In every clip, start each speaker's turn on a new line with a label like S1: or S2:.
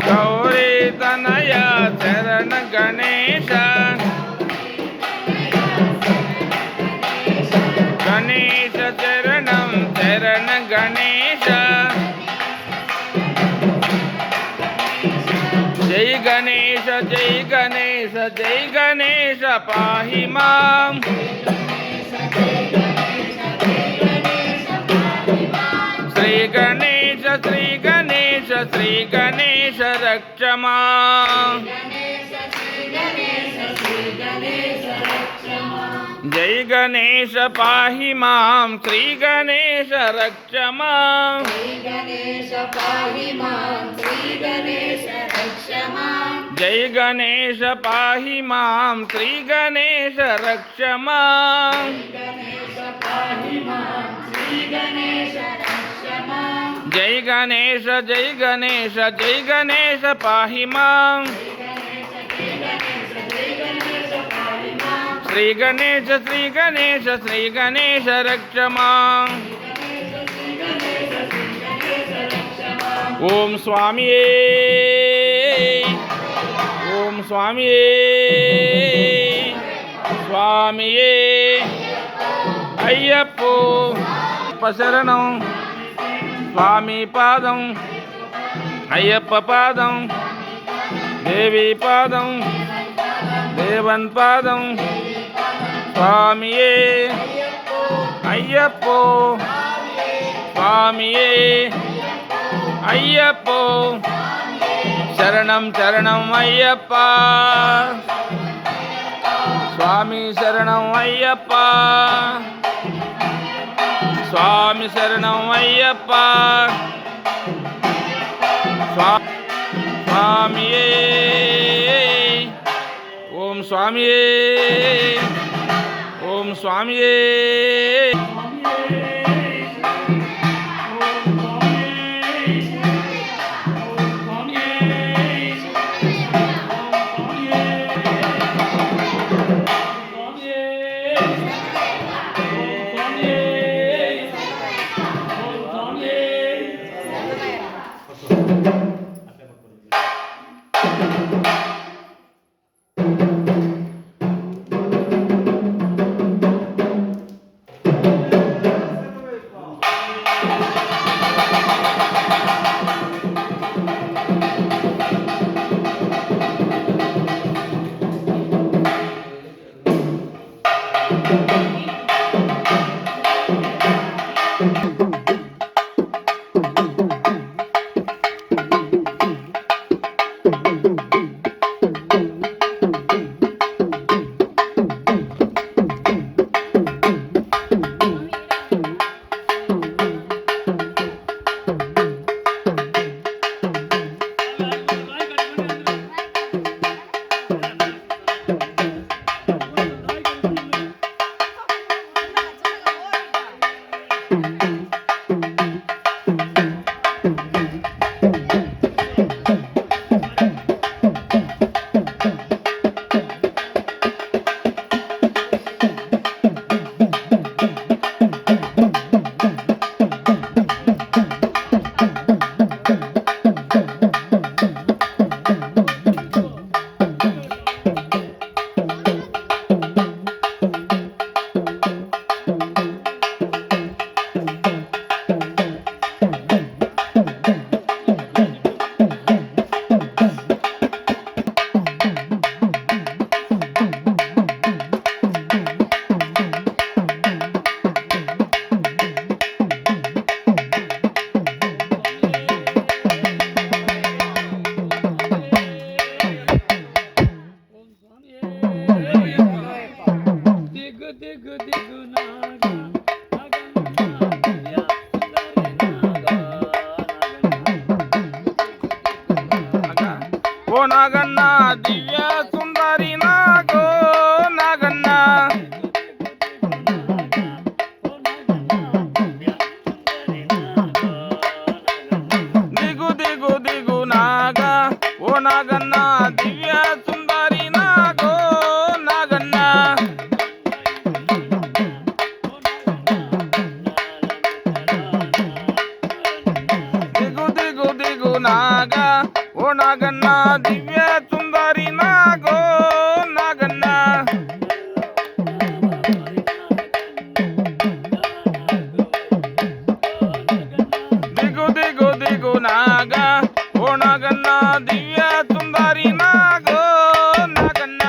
S1: ಗೌರಿ ತನಯ ಶರಣ ಗಣೇಶ ಗಣೇಶ ಶರಣಂ ಶರಣ ಗಣೇಶ ಜೈ ಗಣೇಶ ಜೈ ಗಣೇಶ ಜೈ ಗಣೇಶ ಪಾಹಿ ಮಾಂ ಶ್ರೀ ಗಣೇಶ ಶ್ರೀ ಗಣೇಶ ಶ್ರೀ ಗಣೇಶ ರಕ್ಷ ಮಾಂ ಜೈ ಗಣೇಶ ಪಾಹಿ ಮಾಂ ಶ್ರೀ ಗಣೇಶ ರಕ್ಷ ಮಾಂ ಜೈ ಗಣೇಶ ಪಾಹಿ ಮಾಂ ಶ್ರೀ ಗಣೇಶ ರಕ್ಷ ಮಾಂ ಜೈ ಗಣೇಶ ಜೈ ಗಣೇಶ ಜೈ ಗಣೇಶ ಪಾಹಿ ಮಾಂ ಶ್ರೀ ಗಣೇಶ ಶ್ರೀ ಗಣೇಶ ಶ್ರೀ ಗಣೇಶ ರಕ್ಷ ಮಾಂ ಓಂ ಸ್ವಾಮಿಯೇ ಓಂ ಸ್ವಾಮಿಯೇ ಸ್ವಾಮಿಯೇ ಅಯ್ಯಪ್ಪೋ ಶರಣಂ స్వామి పాదం అయ్యప్ప పాదం దేవి పాదం దేవన్ పాదం స్వామియే అయ్యప్పో స్వామియే అయ్యప్పో శరణం శరణం అయ్యప్ప స్వామి శరణం అయ్యప్ప స్వామి శరణం అయ్యప్ప స్వామియే ఓం స్వామియే ఓం స్వామియే ఓ నాగన్న దివ్య సుందరి నాగో నాగన్న దిగు దిగు దిగు నాగా ఓ నాగన్న దివ్య సుందరి నాగో నాగన్న దిగు దిగు దిగు నాగా ఓ ನಾಗಣ್ಣ ದಿವ್ಯ ಸುಂದರಿ ನಾಗೋ ನಾಗಣ್ಣ ದಿಗು ದಿಗು ದಿಗು ನಾಗ ಓ ನಾಗಣ್ಣ ದಿವ್ಯ ಸುಂದರಿ ನಾಗೋ ನಾಗಣ್ಣ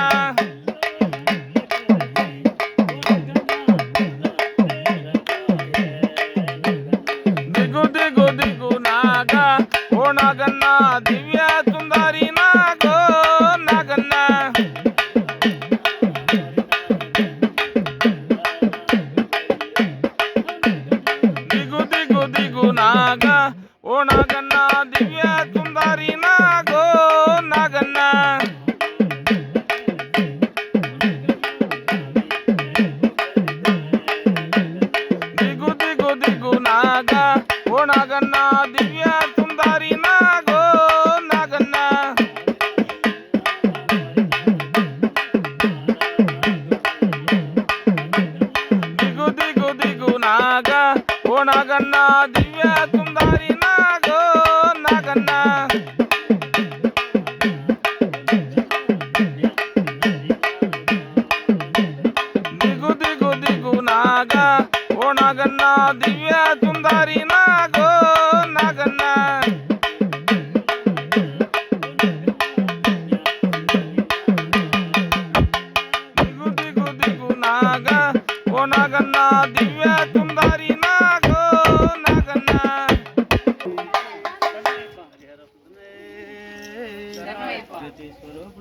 S1: ದಿಗು ದಿಗು ದಿಗು ನಾಗ ಓ ನಾಗಣ್ಣ ದಿವ್ಯ ಸುಂದರಿ ನಾಗೋ ನಾಗಣ್ಣ ದಿಗು ದಿಗು ದಿಗು ನಾಗ ಓ ನಾಗಣ್ಣ ದಿವ್ಯ ಸುಂದರಿ ನಾಗೋ ನಾಗಣ್ಣ ದಿಗು ದಿಗು ದಿಗು ನಾಗ ಓ ನಾಗಣ್ಣ ದಿವ್ಯ ಸುಂದರಿ ನಾಗೋ ನಾಗಣ್ಣ ದಿಗು ದಿಗು ದಿಗು ನಾಗ ಓ ನಾಗಣ್ಣ ದಿವ್ಯ ಸುಂದರಿ ನಾಗೋ ನಾಗಣ್ಣ ದಿಗು ದಿಗು ದಿಗು ನಾಗ ಓ ನಾಗಣ್ಣ ದಿವ್ಯ ಸುಂದರಿ ನಾಗೋ ನಾಗಣ್ಣ ದಿಗು ದಿಗು ದಿಗು ನಾಗ ಓ ನಾಗಣ್ಣ ದಿವ್ಯ ಸುಂದರಿ ನಾಗೋ ನಾಗಣ್ಣ
S2: स्वरूप